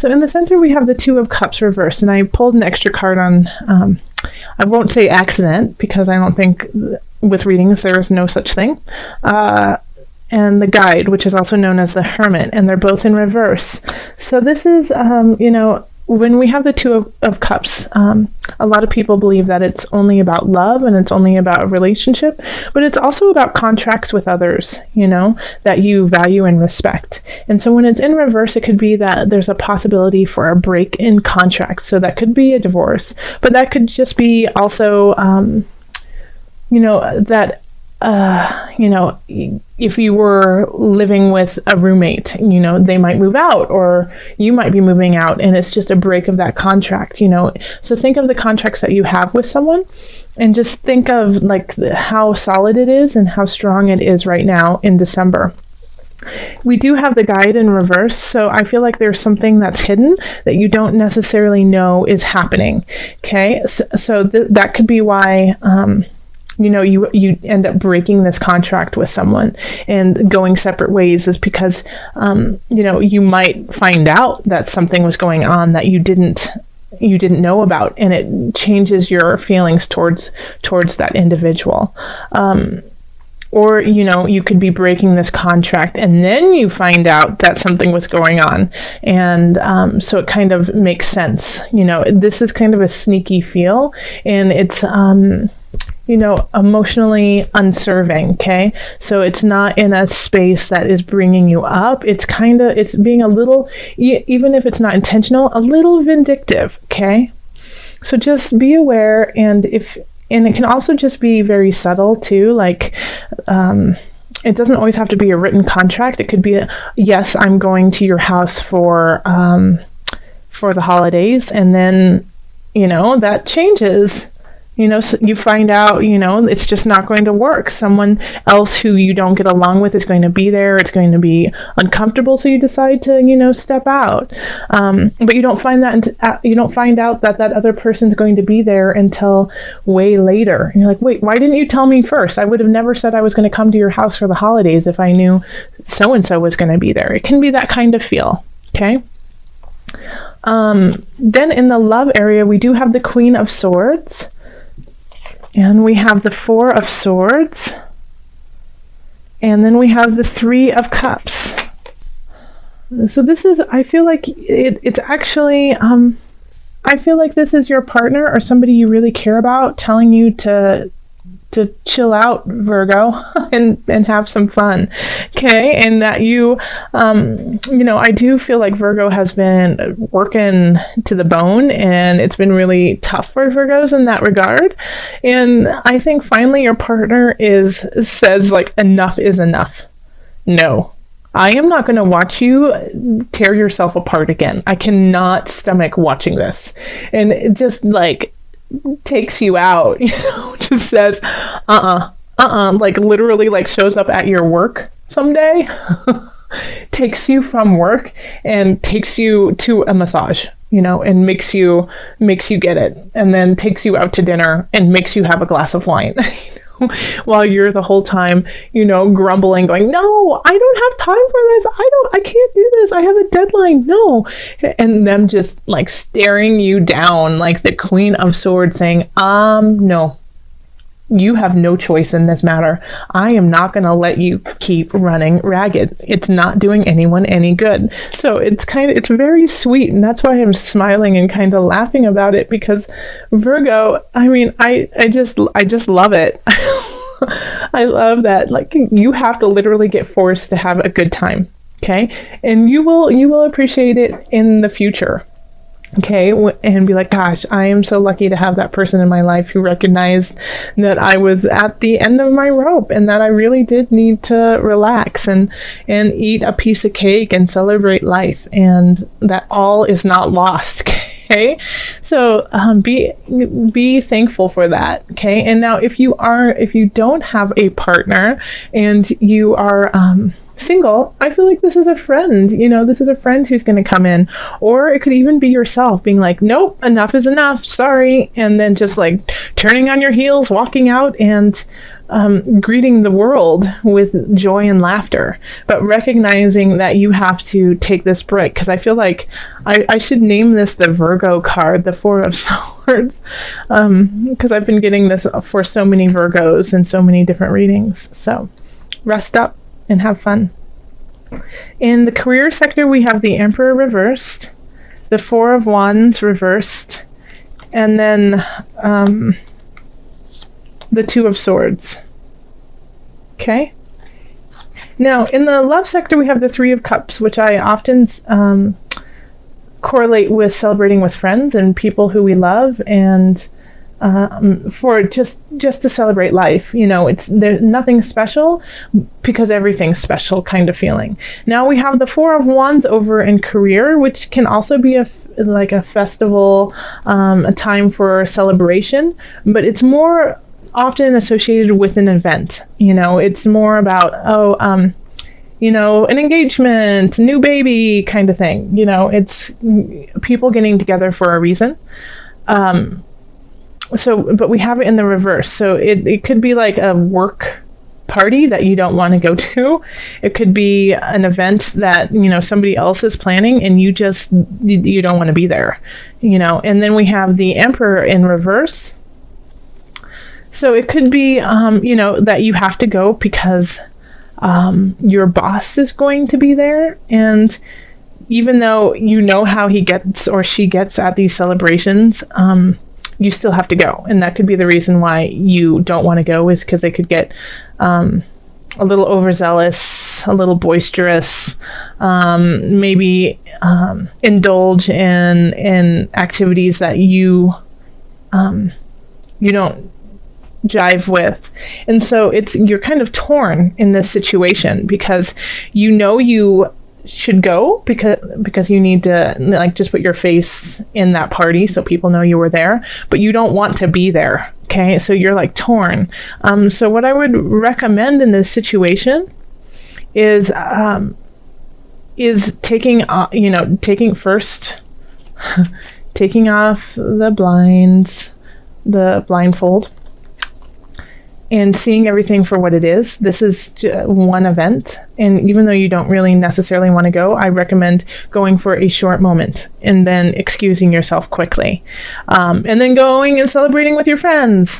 So in the center, we have the Two of Cups reversed, and I pulled an extra card on, I won't say accident, because I don't think with readings there is no such thing, and the Guide, which is also known as the Hermit, and they're both in reverse. So this is, when we have the Two of Cups, a lot of people believe that it's only about love and it's only about a relationship, but it's also about contracts with others, that you value and respect. And so when it's in reverse, it could be that there's a possibility for a break in contract. So that could be a divorce, but that could just be also, if you were living with a roommate, they might move out, or you might be moving out, and it's just a break of that contract, So think of the contracts that you have with someone, and just think of how solid it is and how strong it is right now in December. We do have the Guide in reverse, so I feel like there's something that's hidden that you don't necessarily know is happening. Okay, so that could be why you end up breaking this contract with someone and going separate ways, is because you might find out that something was going on that you didn't know about, and it changes your feelings towards that individual. Or, you could be breaking this contract and then you find out that something was going on. And so it kind of makes sense. This is kind of a sneaky feel, and it's emotionally unserving, okay? So it's not in a space that is bringing you up. It's being a little, even if it's not intentional, a little vindictive, okay? So just be aware, and it can also just be very subtle too, it doesn't always have to be a written contract. It could be yes, I'm going to your house for the holidays, and then, that changes. So you find out, it's just not going to work. Someone else who you don't get along with is going to be there. It's going to be uncomfortable, so you decide to, step out. But you don't find out that other person's going to be there until way later. And you're like, wait, why didn't you tell me first? I would have never said I was going to come to your house for the holidays if I knew so-and-so was going to be there. It can be that kind of feel, okay? Then in the love area, we do have the Queen of Swords. And we have the Four of Swords. And then we have the Three of Cups. So this is, I feel like it's actually, I feel like this is your partner or somebody you really care about telling you to chill out, Virgo, and have some fun, okay? And that I do feel like Virgo has been working to the bone, and it's been really tough for Virgos in that regard. And I think finally your partner says enough is enough. No, I am not going to watch you tear yourself apart again. I cannot stomach watching this. And it just takes you out, just says, literally shows up at your work someday, takes you from work and takes you to a massage, and makes you get it, and then takes you out to dinner and makes you have a glass of wine. While you're the whole time, grumbling, going, no, I don't have time for this. I can't do this. I have a deadline. No. And them just staring you down like the Queen of Swords saying, no, you have no choice in this matter. I am not going to let you keep running ragged. It's not doing anyone any good. So it's very sweet. And that's why I'm smiling and kind of laughing about it, because Virgo, I just love it. I love that. You have to literally get forced to have a good time. Okay. And you will appreciate it in the future. Okay, and be like, gosh, I am so lucky to have that person in my life who recognized that I was at the end of my rope and that I really did need to relax and eat a piece of cake and celebrate life, and that all is not lost. Okay, so be thankful for that. Okay, and now if you don't have a partner and you are single, I feel like this is a friend. This is a friend who's going to come in, or it could even be yourself being like, nope, enough is enough, sorry, and then just turning on your heels, walking out, and greeting the world with joy and laughter, but recognizing that you have to take this break. Because I feel like I should name this the Virgo card, the Four of Swords, because I've been getting this for so many Virgos and so many different readings. So rest up and have fun. In the career sector, we have the Emperor reversed, the Four of Wands reversed, and then the Two of Swords. Okay? Now, in the love sector, we have the Three of Cups, which I often correlate with celebrating with friends and people who we love, and for just to celebrate life. There's nothing special because everything's special kind of feeling. Now we have the Four of Wands over in career, which can also be like a festival, a time for celebration, but it's more often associated with an event. It's more about, an engagement, new baby kind of thing. It's people getting together for a reason. But we have it in the reverse. So it could be like a work party that you don't want to go to. It could be an event that, somebody else is planning and you don't want to be there, And then we have the Emperor in reverse. So it could be, that you have to go because your boss is going to be there. And even though you know how he gets or she gets at these celebrations, you still have to go. And that could be the reason why you don't want to go, is because they could get a little overzealous, a little boisterous, maybe indulge in activities that you don't jive with. And so you're kind of torn in this situation because you should go because you need to just put your face in that party so people know you were there, but you don't want to be there. Okay, so you're torn. So what I would recommend in this situation is taking first taking off the blinds, the blindfold, and seeing everything for what it is. This is one event, and even though you don't really necessarily want to go, I recommend going for a short moment and then excusing yourself quickly, and then going and celebrating with your friends.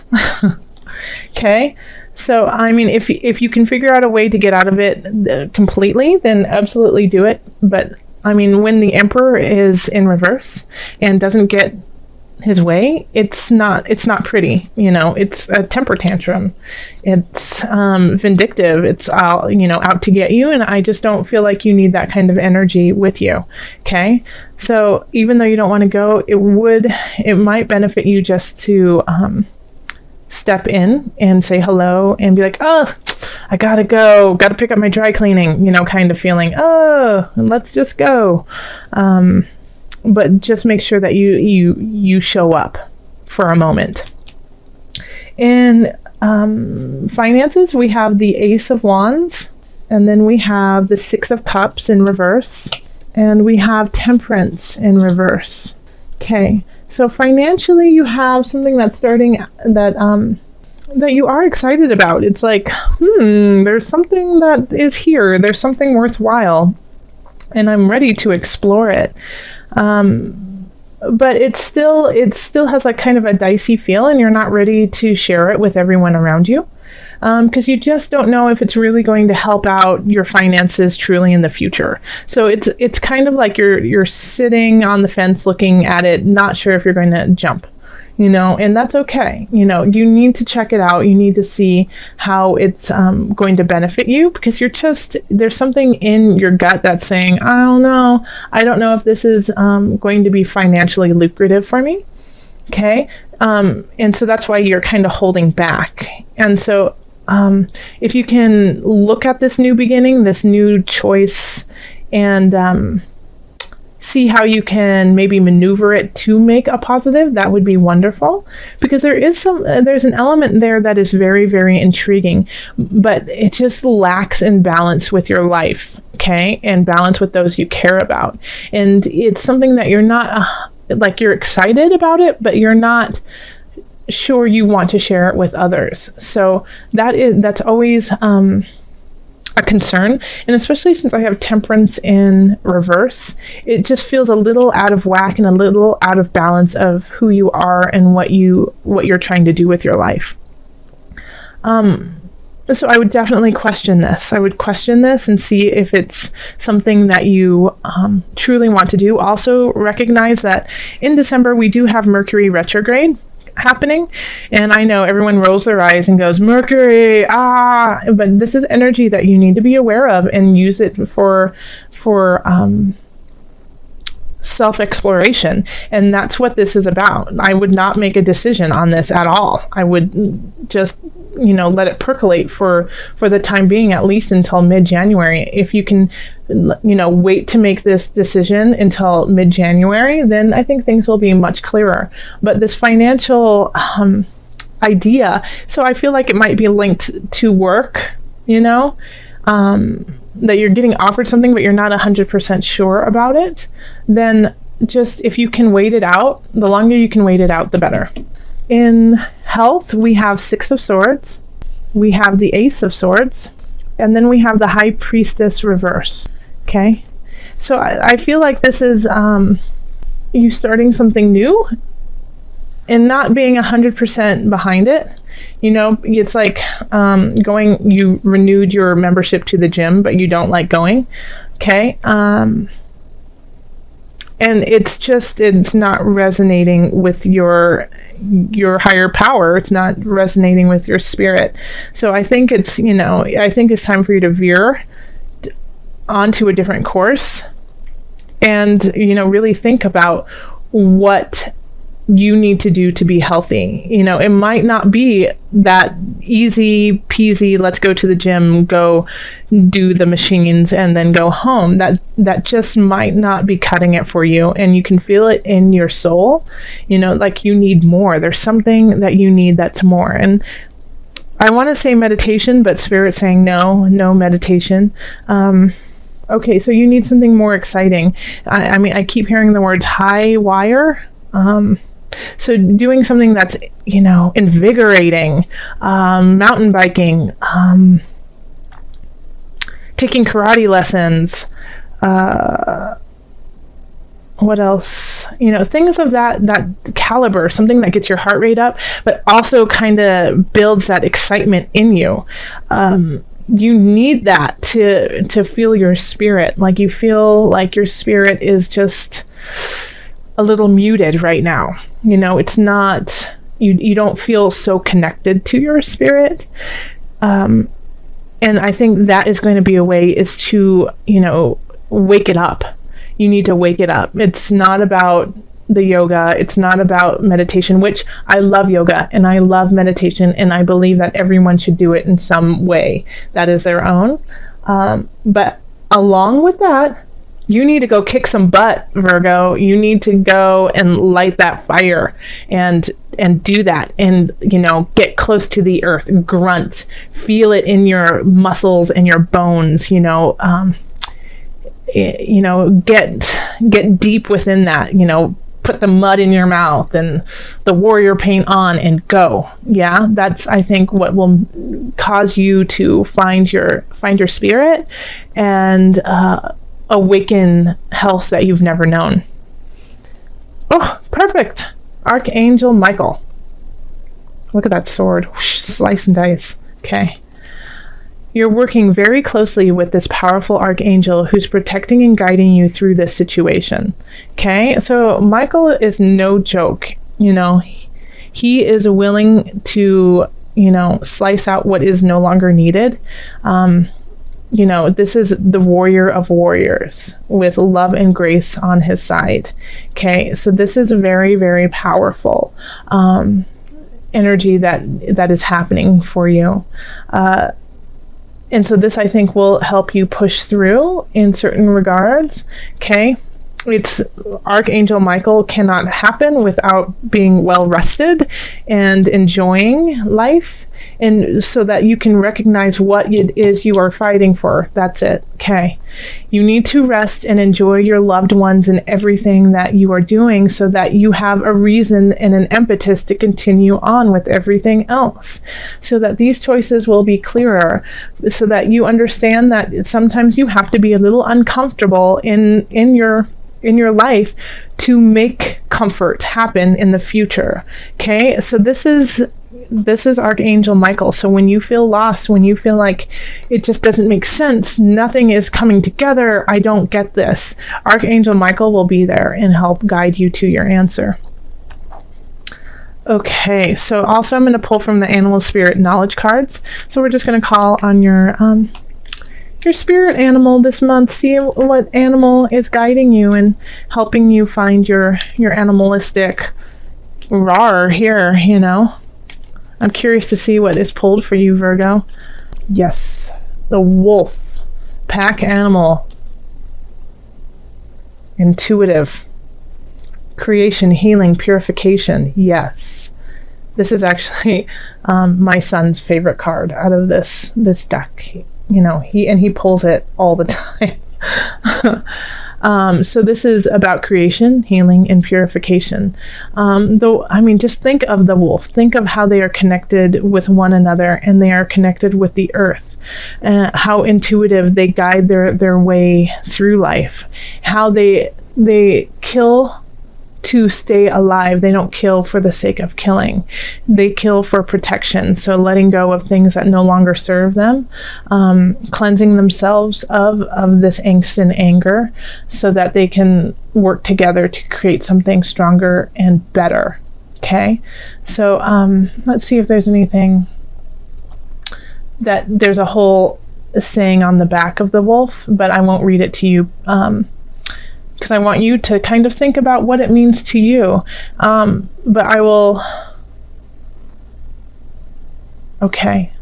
Okay? So, if you can figure out a way to get out of it completely, then absolutely do it. But, when the Emperor is in reverse and doesn't get his way, it's not pretty. It's a temper tantrum. It's vindictive. It's out to get you, and I just don't feel like you need that kind of energy with you. Okay? So even though you don't want to go, it might benefit you just to step in and say hello and be like, oh, I gotta go, gotta pick up my dry cleaning, kind of feeling, oh, let's just go. But just make sure that you show up for a moment. In finances, we have the Ace of Wands, and then we have the Six of Cups in reverse, and we have Temperance in reverse. Okay, so financially, you have something that's starting that you are excited about. It's like, there's something that is here. There's something worthwhile, and I'm ready to explore it. But it still has like kind of a dicey feel, and you're not ready to share it with everyone around you, because you just don't know if it's really going to help out your finances truly in the future. So it's kind of like you're sitting on the fence looking at it, not sure if you're going to jump. And that's okay. You need to check it out. You need to see how it's going to benefit you, because there's something in your gut that's saying, I don't know. I don't know if this is going to be financially lucrative for me. Okay. And so that's why you're kind of holding back. And so if you can look at this new beginning, this new choice, and see how you can maybe maneuver it to make a positive, that would be wonderful, because there's an element there that is very, very intriguing, but it just lacks in balance with your life, okay, and balance with those you care about. And it's something that you're not you're excited about it, but you're not sure you want to share it with others. So that's always a concern, and especially since I have temperance in reverse, it just feels a little out of whack and a little out of balance of who you are and what you're trying to do with your life. So I would definitely question this. I would question this and see if it's something that you truly want to do. Also recognize that in December we do have Mercury retrograde happening, and I know everyone rolls their eyes and goes, Mercury, but this is energy that you need to be aware of and use it for self-exploration, and that's what this is about. I would not make a decision on this at all. I would just let it percolate for the time being, at least until mid-January. If you can wait to make this decision until mid-January, then I think things will be much clearer. But this financial idea, so I feel like it might be linked to work, that you're getting offered something but you're not 100% sure about it, then just if you can wait it out, the longer you can wait it out, the better. In health, we have Six of Swords, we have the Ace of Swords, and then we have the High Priestess reverse. Okay? So I feel like this is you starting something new and not being 100% behind it. It's like you renewed your membership to the gym, but you don't like going. Okay? And it's not resonating with your higher power. It's not resonating with your spirit. So I think it's time for you to veer onto a different course and, really think about what you need to do to be healthy. It might not be that easy peasy, let's go to the gym, go do the machines, and then go home. That just might not be cutting it for you, and you can feel it in your soul, like you need more. There's something that you need that's more. And I want to say meditation, but Spirit's saying no meditation. Okay, so you need something more exciting. I keep hearing the words high wire. So doing something that's, invigorating, mountain biking, taking karate lessons, what else? Things of that caliber, something that gets your heart rate up, but also kind of builds that excitement in you. You need that to feel your spirit. Like you feel like your spirit is just a little muted right now. It's not, you don't feel so connected to your spirit. And I think that is going to be a way is to, wake it up. You need to wake it up. It's not about the yoga. It's not about meditation, which I love yoga and I love meditation, and I believe that everyone should do it in some way that is their own. But along with that, you need to go kick some butt, Virgo. You need to go and light that fire and do that, and get close to the earth, grunt, feel it in your muscles and your bones, get deep within that, put the mud in your mouth and the warrior paint on and go. Yeah, that's, I think, what will cause you to find your spirit and awaken health that you've never known. Oh, perfect. Archangel Michael. Look at that sword. Whoosh, slice and dice. Okay. You're working very closely with this powerful archangel who's protecting and guiding you through this situation. Okay? So Michael is no joke. He is willing to, slice out what is no longer needed. This is the warrior of warriors with love and grace on his side. Okay, so this is very, very powerful energy that is happening for you. And so this, I think, will help you push through in certain regards. Okay, it's Archangel Michael cannot happen without being well rested and enjoying life, and so that you can recognize what it is you are fighting for. That's it. Okay. You need to rest and enjoy your loved ones and everything that you are doing, so that you have a reason and an impetus to continue on with everything else, so that these choices will be clearer, so that you understand that sometimes you have to be a little uncomfortable in your life to make comfort happen in the future. Okay? So this is Archangel Michael. So when you feel lost, when you feel like it just doesn't make sense, nothing is coming together, I don't get this, Archangel Michael will be there and help guide you to your answer. Okay, so also I'm going to pull from the Animal Spirit Knowledge cards. So we're just going to call on your spirit animal this month. See what animal is guiding you and helping you find your animalistic roar here, you know. I'm curious to see what is pulled for you, Virgo. Yes, the wolf, pack animal, intuitive, creation, healing, purification. Yes, this is actually my son's favorite card out of this deck. You know, he pulls it all the time. So this is about creation, healing, and purification. Though, I mean, just think of the wolf. Think of how they are connected with one another, and they are connected with the earth. How intuitive they guide their way through life. How they kill to stay alive. They don't kill for the sake of killing. They kill for protection. So letting go of things that no longer serve them, cleansing themselves of this angst and anger, so that they can work together to create something stronger and better. Okay, so let's see if there's anything that there's a whole saying on the back of the wolf, but I won't read it to you. Because I want you to kind of think about what it means to you. But I will... Okay.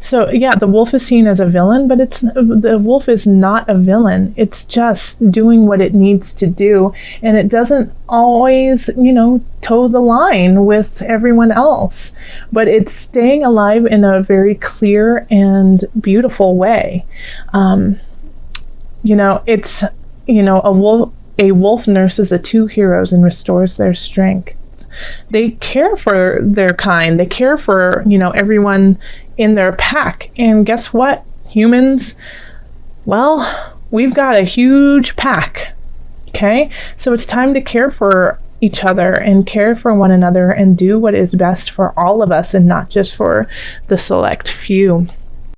So, yeah, the wolf is seen as a villain, but the wolf is not a villain. It's just doing what it needs to do, and it doesn't always, you know, toe the line with everyone else. But it's staying alive in a very clear and beautiful way. You know, it's... You know, a wolf nurses the two heroes and restores their strength. They care for their kind. They care for, you know, everyone in their pack. And guess what? Humans, well, we've got a huge pack. Okay? So it's time to care for each other and care for one another and do what is best for all of us and not just for the select few.